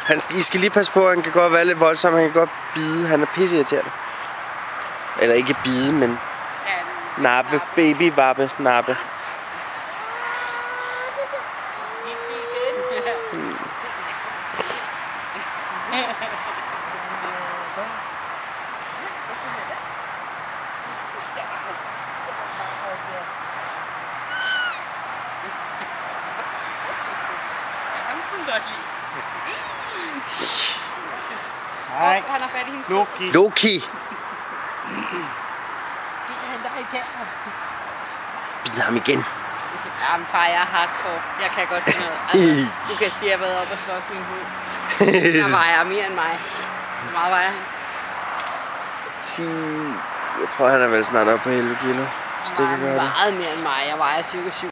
I skal lige passe på, han kan godt være lidt voldsom, han kan godt bide. Han er pisseirriterende. Eller ikke bide, men nappe, babyvappe, nappe. Nej. Han har fat i hendes Loki. Loki! han der i tæerne. Bid ham igen. Ja, men far, jeg er hardcore. Jeg kan godt sådan noget. Altså, du kan sige, at jeg har været oppe og slås min hud. Der vejer mere end mig. Hvor meget vejer han? 10... Jeg tror, han er vel snart oppe på 11 kilo. Meget mere end mig. Jeg vejer cirka 7.